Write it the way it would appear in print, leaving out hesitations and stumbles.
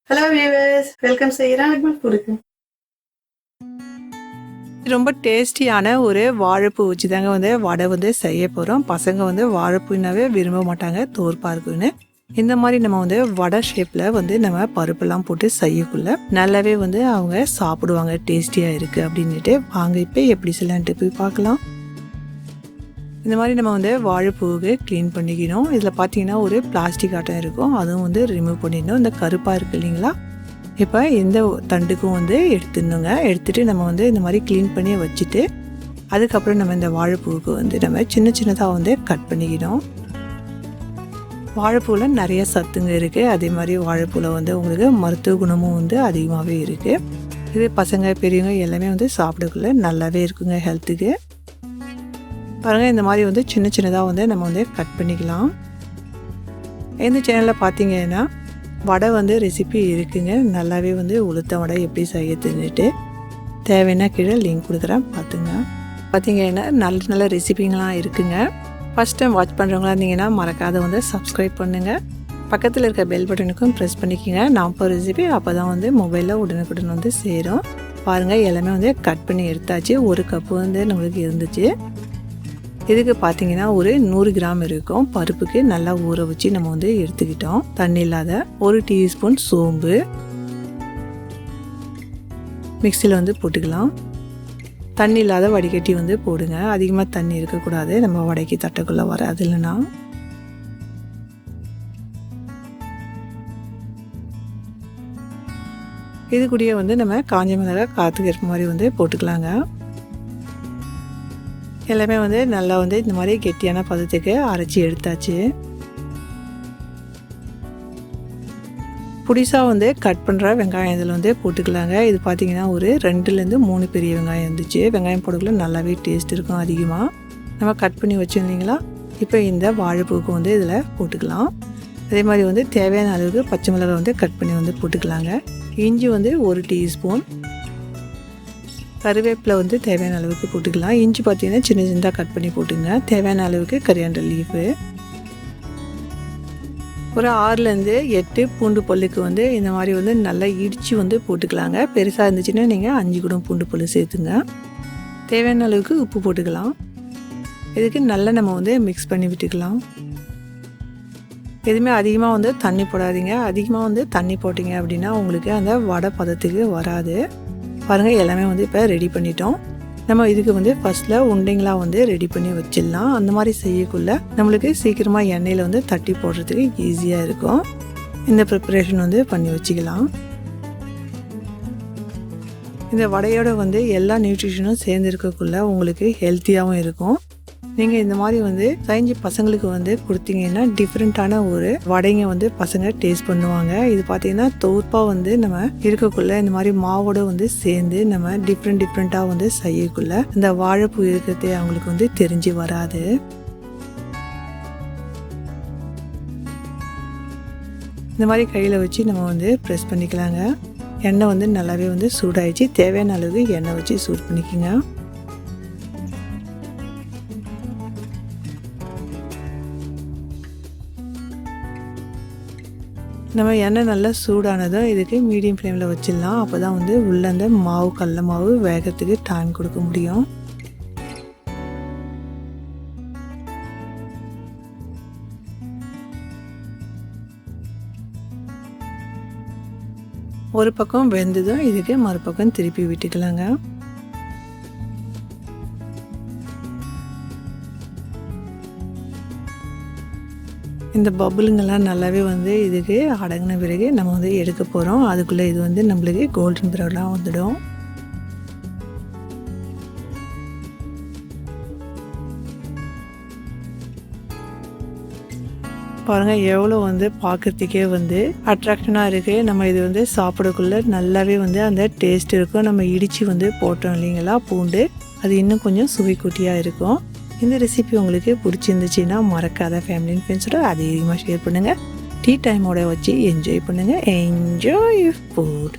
Hello viewers, welcome செய்கிறேன் அக்மல் ஃபுட்டுக்கு. ரொம்ப டேஸ்டியான ஒரு வாழைப்பூ வச்சு தாங்க வடை செய்ய போகிறோம். பசங்க வாழைப்பூனாவே விரும்ப மாட்டாங்க, தோற்பா இருக்குன்னு. இந்த மாதிரி நம்ம வடை ஷேப்பில் நம்ம பருப்பெல்லாம் போட்டு செய்யக்குள்ள நல்லாவே அவங்க சாப்பிடுவாங்க. டேஸ்டியாக இருக்குது அப்படின்ட்டு. வாங்க இப்போ எப்படி செய்யலான்ட்டு போய் பார்க்கலாம். இந்த மாதிரி நம்ம வாழைப்பூவுக்கு க்ளீன் பண்ணிக்கணும். இதில் பார்த்தீங்கன்னா ஒரு பிளாஸ்டிக் ஆட்டம் இருக்கும், அதுவும் ரிமூவ் பண்ணிடணும். இந்த கருப்பாக இருக்குது இல்லைங்களா, இப்போ இந்த தண்டுக்கும் எடுத்துடணுங்க. எடுத்துகிட்டு நம்ம இந்த மாதிரி க்ளீன் பண்ணி வச்சுட்டு அதுக்கப்புறம் நம்ம இந்த வாழைப்பூவுக்கு நம்ம சின்ன சின்னதாக கட் பண்ணிக்கணும். வாழைப்பூவில் நிறைய சத்துங்க இருக்குது. அதே மாதிரி வாழைப்பூவில் உங்களுக்கு மருத்துவ குணமும் அதிகமாகவே இருக்குது. இது பசங்க பெரியவங்க எல்லாமே சாப்பிடக்குள்ள நல்லாவே இருக்குங்க ஹெல்த்துக்கு. பாருங்கள், இந்த மாதிரி சின்ன சின்னதாக நம்ம கட் பண்ணிக்கலாம். இந்த சேனலில் பார்த்தீங்கன்னா வடை ரெசிபி இருக்குங்க. நல்லாவே உளுத்த வடை எப்படி செய்யறதுன்னுட்டு தேவைன்னா கீழே லிங்க் கொடுக்குறேன், பார்த்துங்க. பார்த்தீங்கன்னா நல்ல நல்ல ரெசிபிங்கெலாம் இருக்குங்க. ஃபஸ்ட் டைம் வாட்ச் பண்ணுறவங்களா இருந்தீங்கன்னா மறக்காத சப்ஸ்கிரைப் பண்ணுங்கள். பக்கத்தில் இருக்க பெல் பட்டனுக்கும் ப்ரெஸ் பண்ணிக்கோங்க. நான் இப்போ ரெசிபி அப்போ தான் மொபைலில் உடனுக்குடன் சேரும். பாருங்கள், எல்லாமே கட் பண்ணி எடுத்தாச்சு. ஒரு கப்பு நம்மளுக்கு இருந்துச்சு. இதுக்கு பார்த்தீங்கன்னா ஒரு 100 கிராம் இருக்கும். பருப்புக்கு நல்லா ஊற வச்சு நம்ம எடுத்துக்கிட்டோம். தண்ணி இல்லாத 1 டீஸ்பூன் சோம்பு மிக்சியில் போட்டுக்கலாம். தண்ணி இல்லாத வடிகட்டி போடுங்க. அதிகமாக தண்ணி இருக்கக்கூடாது, நம்ம வடைக்கு தட்டக்குள்ளே வராது. இல்லைன்னா இது கூடயே நம்ம காஞ்ச மிளகாய் காற்றுக்கு ஏற்ப மாதிரி போட்டுக்கலாங்க. எல்லாமே நல்லா இந்த மாதிரி கெட்டியான பதத்துக்கு அரைச்சி எடுத்தாச்சு. புடிசாக கட் பண்ணுற வெங்காயம் இதில் போட்டுக்கலாங்க. இது பார்த்தீங்கன்னா ஒரு 2லேருந்து 3 பெரிய வெங்காயம் இருந்துச்சு. வெங்காயம் போட்டுக்குள்ள நல்லாவே டேஸ்ட் இருக்கும் அதிகமாக. நம்ம கட் பண்ணி வச்சுருந்தீங்களா, இப்போ இந்த வாழைப்பூக்கு இதில் போட்டுக்கலாம். அதே மாதிரி தேவையான அளவுக்கு பச்சை மிளகாய் கட் பண்ணி போட்டுக்கலாங்க. இஞ்சி 1 டீஸ்பூன், கருவேப்பிலை தேவையான அளவுக்கு போட்டுக்கலாம். இஞ்சி பார்த்தீங்கன்னா சின்ன சின்னதாக கட் பண்ணி போட்டுங்க. தேவையான அளவுக்கு கரியாண்டர் லீஃபு, ஒரு 6லேருந்து 8 பூண்டு பல்லுக்கு இந்த மாதிரி நல்லா இடித்து போட்டுக்கலாங்க. பெருசாக இருந்துச்சுன்னா நீங்கள் 5 கூட பூண்டு பல்லு சேர்த்துங்க. தேவையான அளவுக்கு உப்பு போட்டுக்கலாம். இதுக்கு நல்லா நம்ம மிக்ஸ் பண்ணி விட்டுக்கலாம். எதுவுமே அதிகமாக தண்ணி போடாதீங்க. அதிகமாக தண்ணி போட்டிங்க அப்படின்னா உங்களுக்கு அந்த வடை பதத்துக்கு வராது. பாருங்கள், எல்லாமே இப்போ ரெடி பண்ணிட்டோம். நம்ம இதுக்கு ஃபஸ்ட்டில் உண்டைங்களாக ரெடி பண்ணி வச்சிடலாம். அந்த மாதிரி செய்யக்குள்ள நம்மளுக்கு சீக்கிரமாக எண்ணெயில் தட்டி போடுறதுக்கு ஈஸியாக இருக்கும். இந்த ப்ரிப்பரேஷன் பண்ணி வச்சுக்கலாம். இந்த வடையோட எல்லா நியூட்ரிஷனும் சேர்ந்து இருக்கக்குள்ள உங்களுக்கு ஹெல்த்தியாகவும் இருக்கும். நீங்கள் இந்த மாதிரி செஞ்சு பசங்களுக்கு கொடுத்தீங்கன்னா டிஃப்ரெண்ட்டான ஒரு வடைங்க பசங்க டேஸ்ட் பண்ணுவாங்க. இது பார்த்தீங்கன்னா தோற்பாக நம்ம இருக்கக்குள்ள இந்த மாதிரி மாவோட சேர்ந்து நம்ம டிஃப்ரெண்ட்டாக செய்யக்குள்ள இந்த வாழைப்பூ இருக்கிறதே அவங்களுக்கு தெரிஞ்சு வராது. இந்த மாதிரி கையில் வச்சு நம்ம ப்ரெஸ் பண்ணிக்கலாங்க. எண்ணெய் நல்லாவே சூடாயிடுச்சு. தேவையான அளவுக்கு எண்ணெய் வச்சு சூடு பண்ணிக்கோங்க. நம்ம எண்ணெய் நல்லா சூடானதும் இதுக்கு மீடியம் ஃப்ளேமில் வச்சிடலாம். அப்போ தான் உள்ளே அந்த மாவு கடல மாவு வேகத்துக்கு டைம் கொடுக்க முடியும். ஒரு பக்கம் வெந்ததும் இதுக்கு மறுபக்கம் திருப்பி விட்டுக்கலாங்க. இந்த பபுளுங்கெல்லாம் நல்லாவே இதுக்கு அடங்கின பிறகு நம்ம எடுக்க போகிறோம். அதுக்குள்ளே இது நம்மளுக்கு கோல்டன் ப்ரௌனாக வந்துடும். பாருங்கள், எவ்வளோ பார்க்குறதுக்கே அட்ராக்ஷனாக இருக்குது. நம்ம இது சாப்பிடக்குள்ளே நல்லாவே அந்த டேஸ்ட் இருக்கும். நம்ம இடித்து போட்டோம் இல்லைங்களா பூண்டு, அது இன்னும் கொஞ்சம் சுவை கூட்டியாக இருக்கும். இந்த ரெசிபி உங்களுக்கு பிடிச்சிருந்துச்சின்னா மறக்காத ஃபேமிலி அண்ட் ஃப்ரெண்ட்ஸோட அதிகமாக ஷேர் பண்ணுங்கள். டீ டைமோட வச்சு என்ஜாய் பண்ணுங்கள். Enjoy food.